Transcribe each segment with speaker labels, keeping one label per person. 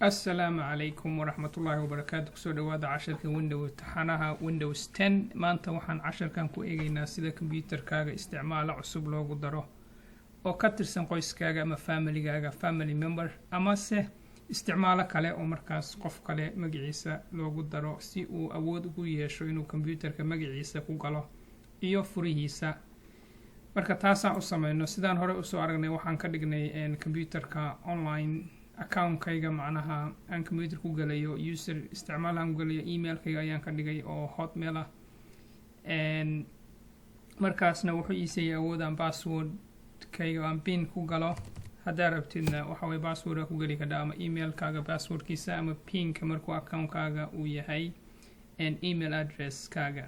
Speaker 1: السلام عليكم ورحمة الله وبركاته. سو دواada casharka Windows taxanaha Windows 10 maanta waxaan casharkan ku eegaynaa sida kambiyuutarkaaga isticmaala cusub loogu daro oo ka tirsan qoyskaaga ama family member ama se isticmaalo kale oo markaas qof kale magaciisa loogu daro si uu awood ugu yeesho inuu kambiyuutarka magaciisa ku galo iyo furihiisa. marka taasaan u sameeyno sidaan hore u soo aragnay waxaan ka dhignay kambiyuutarka online account-kayga macnaha aan computer ku galayo user isticmaalaan galayo email-kayga ayaan ka dhigay oo hotmail ah markaasna wuxuu ii siiyay awoodaan password-kayga aan pin ku galo haddaad rabtidna waxa way password ku gali kadhaa ama email-kaaga password-kiisa ama pin-ka markuu account-kaaga uu yahay email address-kaaga.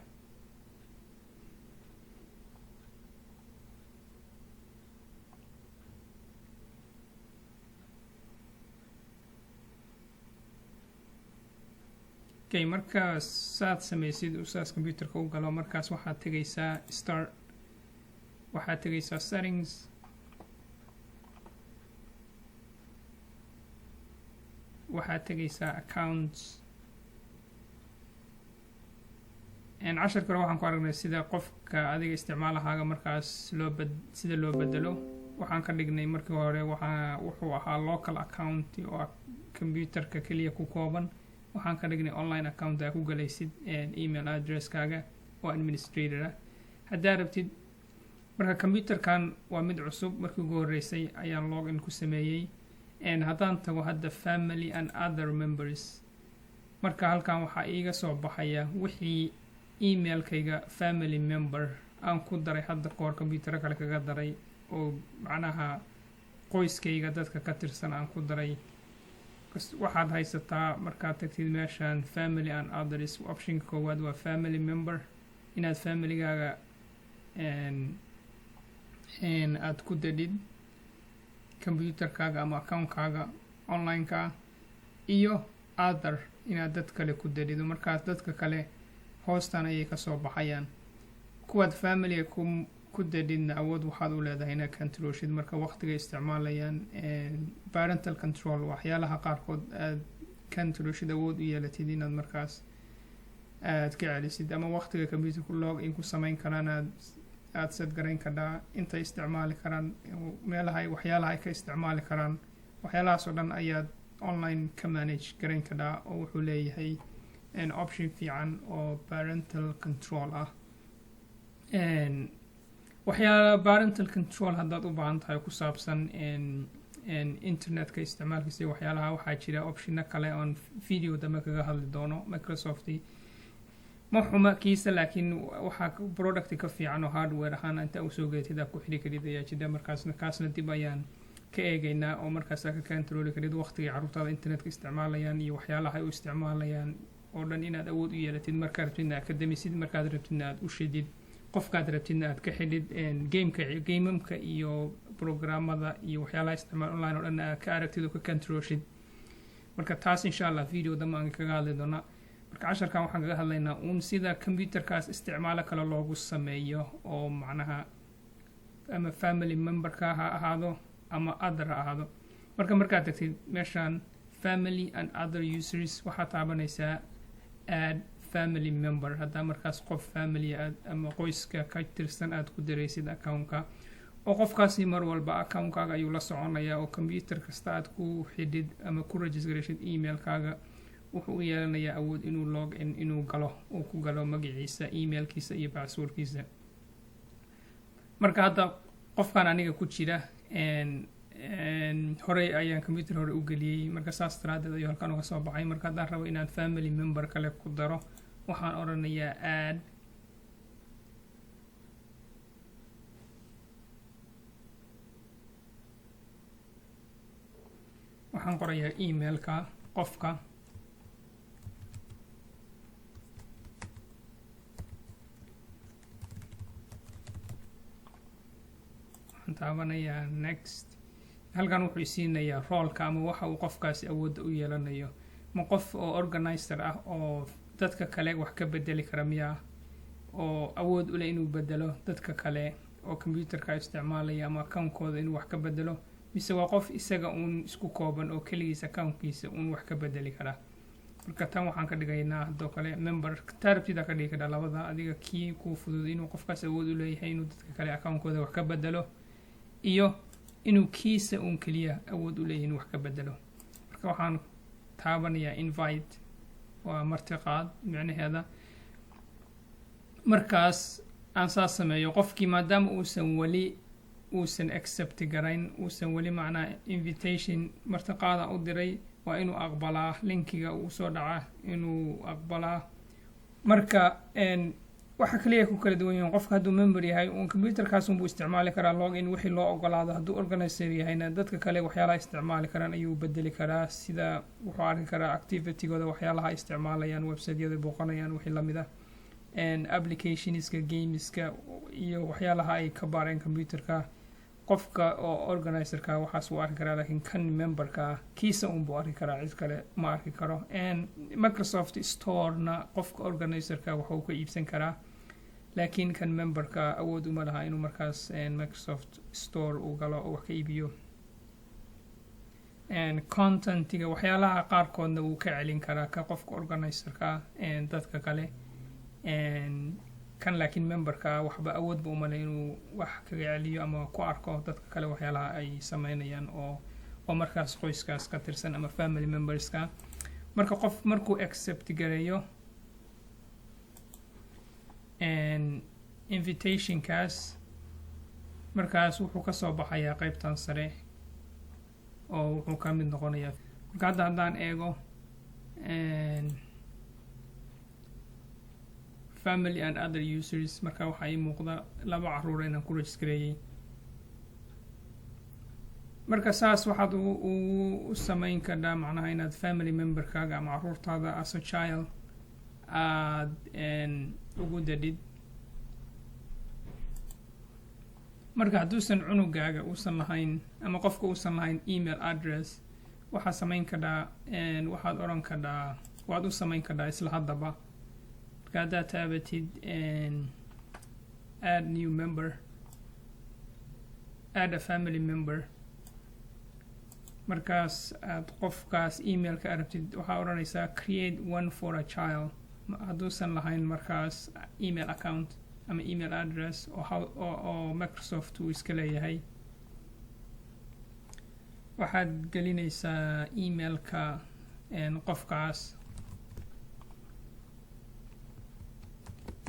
Speaker 1: okay markaas saad samaysid usaas computerka u galo markaas waxaad tagaysaa start waxaad tagaysaa settings waxaad tagaysaa accounts cashar kale waxaan ku aragnay sida qofka adiga isticmaalahaaga markaas sida loo bedelo waxaan ka dhignay markii hore wuxuu ahaa local account oo computerka kaliya ku kooban waxaan ka dhignay online account aad ku galaysid email address-kaaga oo administrator ah haddaad rabtid. marka computerkan waa mid cusub markii ugu horeysay ayaan login ku sameeyey haddaan tago hadda family and other members marka halkan waxaa iiga soo baxaya wixii email-kayga family member aan ku daray hadda kahor computer kale kaga daray oo macnaha qoyskayga dadka ka tirsan aan ku daray. waxaad haysataa markaad tagtid meeshaan family and others optionka koowaad waa family member inaad familygaaga aad ku dadhid computerkaaga ama account-kaaga online-ka iyo other inaad dad kale ku dadhido markaas dadka kale hoostan ayay kasoo baxayaan kuwaad family ku dadhidna awood waxaad u leedahay inaad controlshid marka waqtiga isticmaalayaan parental control waxyaalaha qaarkood aad controlshid awood u yeelatid inaad markaas aad ka celisid ama waqtiga computerku log in ku samayn karaan aad set garayn kadhaa intay isticmaali karaan meelaha waxyaalaha ay ka isticmaali karaan waxyaalahaas oo dhan ayaad online ka manage garayn kadhaa oo wuxuu leeyahay option fiican oo parental control ah. waxyaala parental control haddaad u baahan tahay ku saabsan internetka isticmaalkiisa waxyaalaha waxaa jira optiona kale oon video dambe kaga hadli doono Microsoft ma xuma kiisa laakiin waxaa product ka fiican oo hardware ahaan inta usoo geetid aad ku xidhi karid ayaa jira markaasna kaasna dib ayaan ka eegaynaa oo markaas aad ka controli karid waqtiga carruurtaada internetka isticmaalayaan iyo waxyaalaha ay u isticmaalayaan oo dhan inaad awood u yeelatid markaad rabtidna aad ka damisid markaad rabtidna aad u shidid qofkaad rabtidna aad ka xidhid gamemka iyo programmada iyo waxyaalaha isticmaal online oo dhan aad ka aragtid oo ka controlshid marka taas insha allah video dambe aan kaga hadli doonaa. marka casharkan waxaan kaga hadlaynaa sida computerkaas isticmaalo kale loogu sameeyo oo macnaha ama family memberka ha ahaado ama other ha ahaado. markaad tagtid meeshaan family and other users waxaad taabanaysaa add family member haddaa markaas qof family aad ama qoyska ka tirsan aad ku daraysid account-ka oo qofkaasi mar walba account-kaaga ayuu la soconayaa oo computer kasta aad ku xidhid ama ku registrashid email-kaaga wuxuu u yeelanayaa awood inuu log in inuu galo oo ku galo magaciisa email-kiisa iyo password-kiisa. marka hadda qofkan aniga ku jira horey ayaan computer hore u geliyey marka saas daraadeed ayuu halkan uga soo baxay. marka haddaan rabo inaan family member kale ku daro waxaan oranayaa add waxaan qorayaa email-ka qofka waxaan taabanayaa next. halkan wuxuu siinayaa roolka ama waxa uu qofkaasi awoodda u yeelanayo ma qof oo organizer ah oo dadka kale wax ka bedeli kara miyaa oo awood u leh inuu bedelo dadka kale oo computerka isticmaalaya ama account-kooda inuu wax ka bedelo mise waa qof isaga uun isku kooban oo keligiis accountkiisa uun wax ka bedeli kara. marka tan waxaan ka dhigaynaa hadoo kale member tarabtida ka dhigi karaa labada adiga kii ku fudud inuu qofkaas awood u leeyahay inuu dadka kale account-kooda wax ka bedelo iyo inuu kiisa uun keliya awood u leeyahay inuu wax ka bedelo. marka waxaan taabanayaa invite waa martiqaad micnaheeda markaas aan saas sameeyo qofkii maadaama uusan accept garayn uusan weli macnaa invitation martiqaada u diray waa inuu aqbalaa linkiga uu soo dhaca inuu aqbalaa. marka waxa kaliya ku kala duwan yihiin qofka hadduu member yahay uun computerkaas unbuu isticmaali karaa login wixii loo ogolaado. hadduu organizer yahayna dadka kale waxyaalaha isticmaali karaan ayuu bedeli karaa sida wuxuu arki karaa activitygooda waxyaalaha isticmaalayaan websiteyada booqanayaan wixii lamid ah applicationska gameska iyo waxyaalaha ay ka baareen computerka. qofka oo organizerka waxaas uu arki karaa laakiin kan memberka kiisa unbuu arki karaa cid kale ma arki karo. Microsoft Store-na qofka organizerka waxa uu ka iibsan karaa laakiin kan memberka awood uma laha inuu markaas Microsoft Store uu galo oo wax ka iibiyo. contentiga waxyaalaha qaarkoodna wuu ka celin karaa ka qofka organizerka dadka kale kan laakiin memberka waxba awood ba uma leh inuu wax kaga celiyo ama ku arko dadka kale waxyaalaha ay sameynayaan oo markaas qoyskaas ka tirsan ama family memberska. marka qof markuu accept gareeyo invitationkaas markaas wuxuu ka soo baxayaa qaybtan sare oo wuxuu ka mid noqonayaa. marka hadda haddaan eego family and other users marka waxa ay muuqda laba caruur inaan ku registereeyay. marka saas waxaad u samayn kartaa macnaha inaad family memberkaaga ama caruurtaada as a child aad ugu dadid. marka hadduusan cunugaaga uusan lahayn ama qofka uusan lahayn email address waxaad samayn kartaa waxaad oran kartaa waad u samayn kartaa isla haddaba haddaad taabatid add new member add a family member markaas aad qofkaas emailka arabtid waxaa oranaysaa create one for a child hadduusan lahayn markaas email account ama email address oo Microsoft uu iska leeyahay waxaad gelinaysaa emailka qofkaas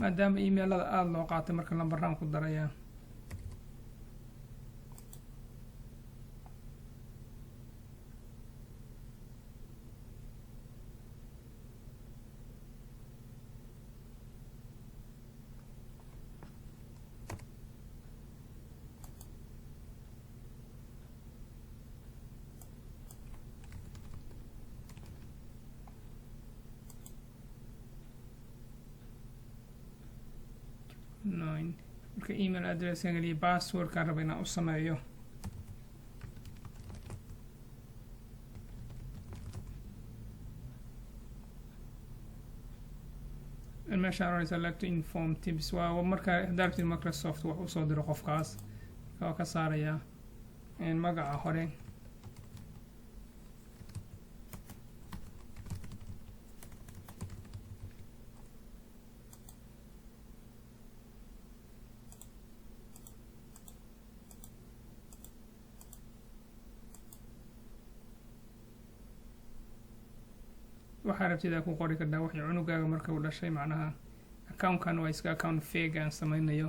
Speaker 1: maadaama emailada aada loo qaatay marka lambaraan ku daraya marka email address kan geliya password kaan raba inaan u sameeyo meeshaan oranaysa like to inform tips waa marka daartid Microsoft wax u soo diro qofkaas oo ka saaraya magaca hore waxaa rabtida ku qori kartaa wixii cunugaaga marka uu dhashay macnaha account-kan waa iska account fake aan sameynayo.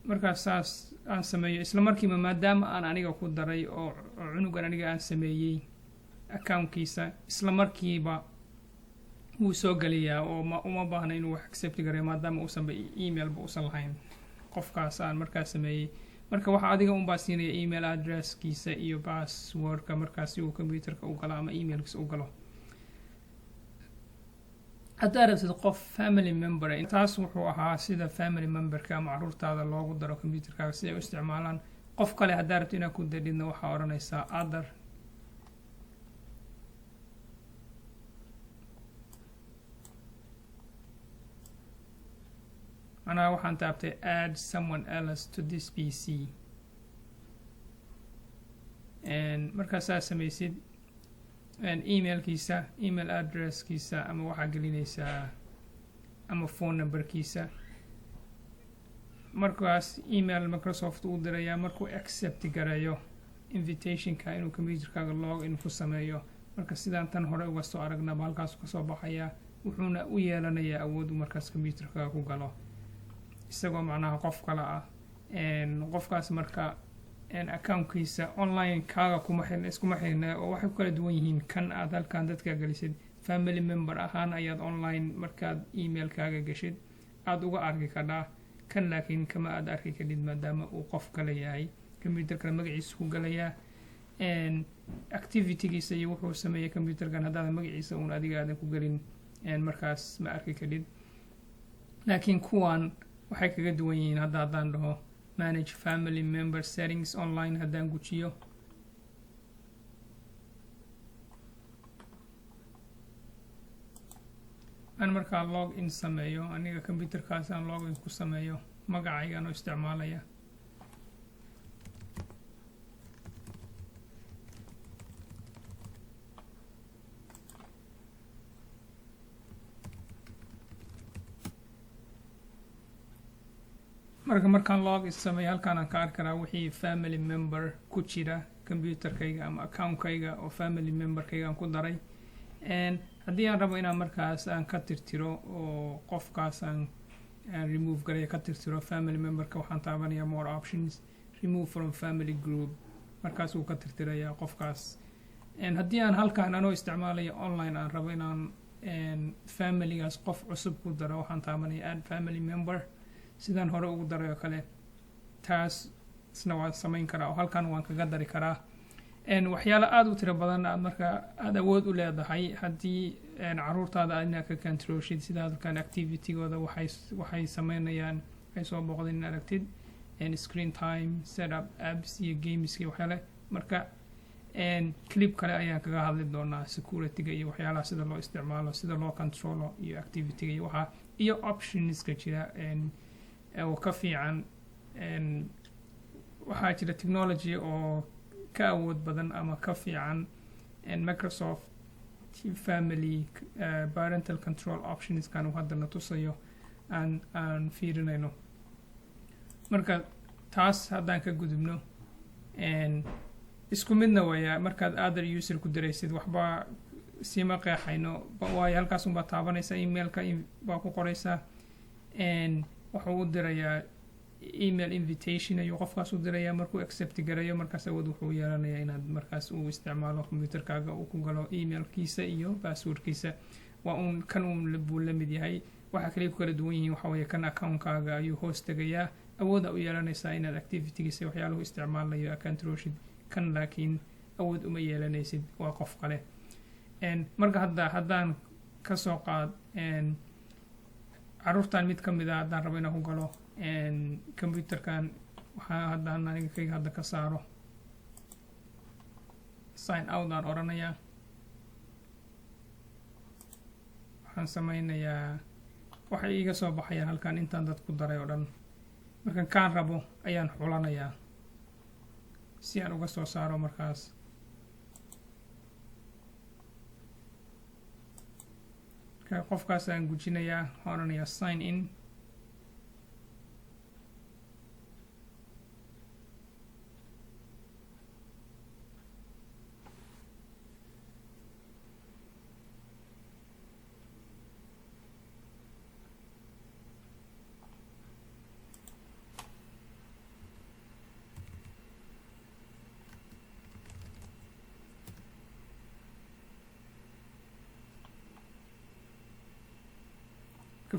Speaker 1: markaas saas aan sameeyo isla markiiba maadaama aan aniga ku daray oo cunugan aniga aan sameeyey account-kiisa isla markiiba wuu soo geliyaa oo uma baahna inuu wax accept gareeyo maadaama uusanba emailba uusan lahayn qofkaas aan markaas sameeyey. marka waxa adiga un baa siinaya email addresskiisa iyo passwordka markaas uu computerka u galo ama emailkiisa u galo. haddaad rabtid qof family member taas wuxuu ahaa sida family memberka ama caruurtaada loogu daro computerkaaga si ay u isticmaalaan. qof kale haddaad rabtid inaad ku dadhidna waxaa odhanaysaa other macnaha waxaan taabtay add someone else to this PC markaa saa samaysid emailkiisa email addresskiisa ama waxaa gelinaysaa ama phone numberkiisa markaas email Microsoft uu dirayaa markuu accept gareeyo invitationka inuu computerkaaga log in ku sameeyo marka sidaan tan hore uga soo aragnaba halkaas ka soo baxaya wuxuuna u yeelanayaa awood markaas computerkaaga ku galo isagoo macnaha qof kale ah qofkaas marka accountkiisa online kaaga kuma xirna oo waxay ku kala duwan yihiin kan aad halkan dadka galisid family member ahaan ayaad online markaad emailkaaga gashid aad uga arki kadhaa kan laakiin kama aad arki kadid maadaama uu qof kale yahay computerka magaciisa ku galayaa activitygiisa iyo wuxuu sameeyay computerkan haddaad magaciisa uun adiga aadan ku gelin markaas ma arki kadid laakiin kuwan waxay kaga duwan yihiin haddaan dhaho manage family member settings online haddaan gujiyo aan markaa log in sameeyo aniga computerkaas aan log in ku sameeyo magacaygaan oo isticmaalaya markaan log in sameeyo halkaan aan ka arki karaa wixii family member ku jira computerkayga ama accountkayga oo family memberkayga aan ku daray haddii aan rabo inaan markaas aan ka tirtiro oo qofkaas aan remove garaya ka tirtiro family memberka waxaan taabanayaa more options remove from family group markaas uu ka tirtirayaa qofkaas haddii aan halkaan anoo isticmaalayo online aan rabo inaan familygaas qof cusub ku daro waxaan taabanayaa add family member sidaan hore ugu daray oo kale taasna waan samayn karaa oo halkaan waan kaga dari karaa waxyaalo aad u tiro badan aad marka aad awood u leedahay haddii caruurtaada aad inaad ka controlshid sida halkan activitygooda waxay sameynayaan ay soo booqdeen in aragtid screen time setup apps iyo games iyo waxyaale marka clip kale ayaan kaga hadli doonaa securityga iyo waxyaalaha sida loo isticmaalo sida loo controlo iyo activityga iyo waxaa iyo optionska jira oo ka fiican waxaa jira technology oo ka awood badan ama ka fiican Microsoft family parental control optionskan uu haddana tusayo aan fiirinayno marka taas haddaan ka gudubno isku midna waya markaad other user ku diraysid waxba sima qeexayno waayo halkaas unbaa taabanaysa emailka baa ku qoraysaa wuxuu u dirayaa email invitation ayuu qofkaas u dirayaa markuu accept garayo markaas awood wuxuu yeelanayaa inaad markaas uu isticmaalo computerkaaga uu ku galo emailkiisa iyo passwordkiisa waa uun kan buu la mid yahay waxa kale ku kala duwan yihiin waxa weeye kan accountkaaga ayuu hoos tegayaa awooda u yeelanaysaa inaad activitygiisa waxyaaluhu isticmaalayo controlshid kan laakiin awood uma yeelanaysid waa qof kale marka haddaan ka soo qaad caruurtan mid ka mid a haddaan rabo inaan ku galo computerkan waxaa haddaan aniga kayga hadda ka saaro sign out aan oranayaa waxaan sameynayaa waxay iiga soo baxayaan halkan intaan dad ku daray oo dhan markan kaan rabo ayaan xulanayaa si aan uga soo saaro markaas qofkaas aan gujinayaa waxaan oranayaa sign in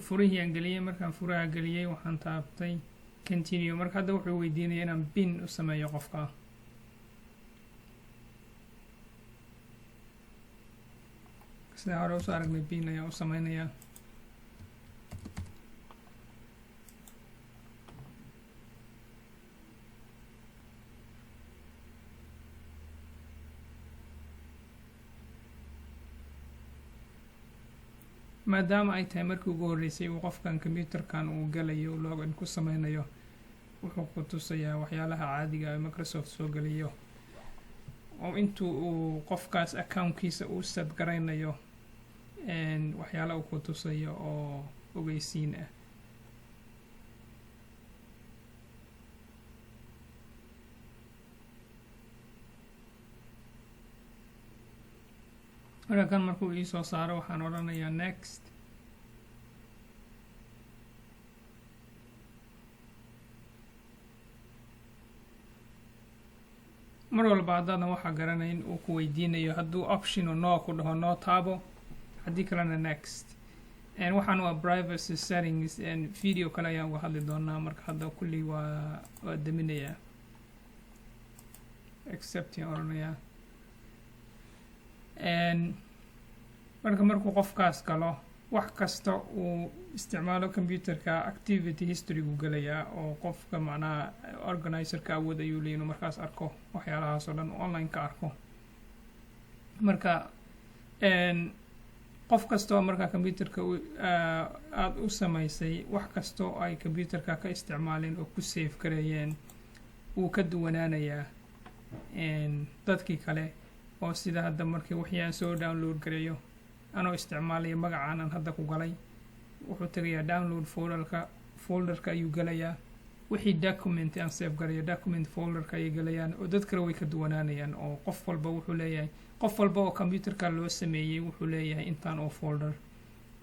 Speaker 1: furihii aan geliyay markaan furaha geliyay waxaan taabtay continue marka hadda wuxuu weydiinaya inaan bin u sameeyo qofka sida hore usoo aragnay bin ayaan u sameynayaa maadaama ay tahay markii ugu horreysay uu qofkan computerkan uu galayo login ku sameynayo wuxuu ku tusayaa waxyaalaha caadiga ah Microsoft soo galiyo oo intuu uu qofkaas accountkiisa uu set garaynayo waxyaalaha uu ku tusayo oo ogeysiin ah. kan markuu ii soo saaro waxaan odhanayaa next. mar walba haddaadan waxaa garanayn uu ku weydiinayo hadduu option oo no ku dhaho no taabo haddii kalena next. waxaan waa privacy settings video kale ayaan uga hadli doonaa marka hadda kulli waa daminayaa accept yaan odhanayaa. markuu qofkaas galo wax kasta uu isticmaalo computerka activity history gu galayaa oo qofka macnaha organizerka awood ayuu leeyahay inuu markaas arko waxyaalahaas oo dhan online ka arko. marka qof kasta oo markaa computerka aad u samaysay wax kasta oo ay computerka ka isticmaaleen oo ku save gareeyeen wuu ka duwanaanayaa dadkii kale oo sida hadda markii wixii aan soo download gareeyo anoo isticmaalaya magacaan aan hadda ku galay wuxuu tagayaa download folderka ayuu galayaa wixii document aan save gareeyo document folderka ayay galayaan oo dad kale way ka duwanaanayaan oo qof walba wuxuu leeyahay qof walba oo computerka loo sameeyay wuxuu leeyahay intaan oo folder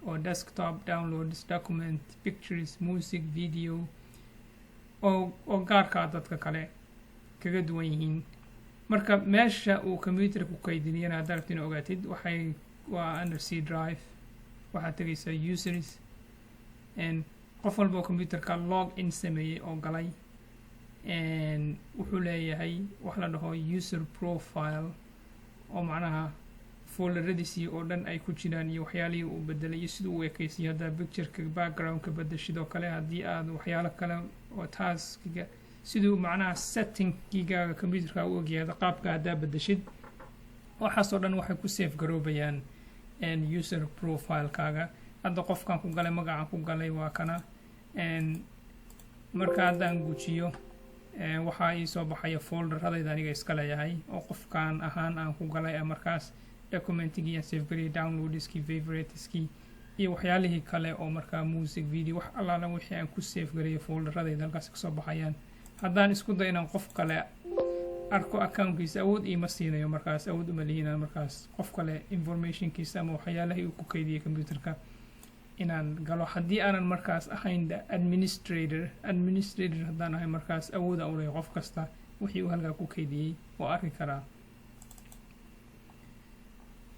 Speaker 1: oo desktop downloads document pictures music video oo gaarka dadka kale kaga duwan yihiin. marka meesha uu computer ku kaydinayana haddaad rabtid inaad ogaatid waa under C drive waxaad tegaysaa users qof walba oo computerka log in sameeyey oo galay wuxuu leeyahay wax la dhaho user profile oo macnaha folderadiisii oo dhan ay ku jiraan iyo waxyaalihii uu bedelay iyo siduu u ekaysiyo haddaa pictureka backgroundka bedeshidoo kale haddii aad waxyaalo kale oo taskiga siduu macnaha settingigaaga computerka u ogyahay qaabka haddaa bedeshid waxaasoo dhan waxay ku save garoobayaan user profilekaaga. hadda qofkan ku galay magacaan ku galay waa kana marka haddaan gujiyo waxaa ii soo baxaya folderadayda aniga iska leeyahay oo qofkan ahaan aan ku galay markaas documentigii aan save gariyay downloadskii favoriteskii iyo waxyaalihii kale oo markaa music video wax allaala wixii aan ku save gariyay folderadayda halkaas kasoo baxayaan. haddaan isku day inaan qof kale arko accountkiisa awood iima siinayo markaas awood uma lihinaan markaas qof kale informationkiisa ama waxyaalahii uu ku kaydiyay computerka inaan galo haddii aanan markaas ahayn administrator haddaan ahay markaas awooda u leeyahay qof kasta wixii uu halkaa ku kaydiyey waa arki karaa.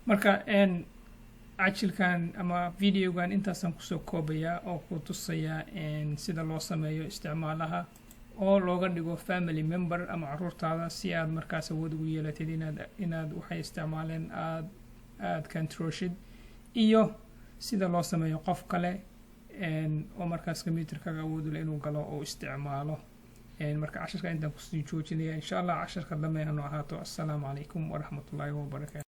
Speaker 1: marka cajilkan ama videogan intaasaan kusoo koobayaa oo ku tusayaa sida loo sameeyo isticmaalaha oo looga dhigo family member ama caruurtaada si aad markaas awood ugu yeelatid inaad waxay isticmaaleen aad controlshid iyo sida loo sameeyo qof kale oo markaas computerkaaga awood u leh inuu galo oo isticmaalo. marka casharka intaan kusii joojinaya insha allah casharka dambe hano ahaato. assalaamu calaykum waraxmatullaahi wabarakaatu.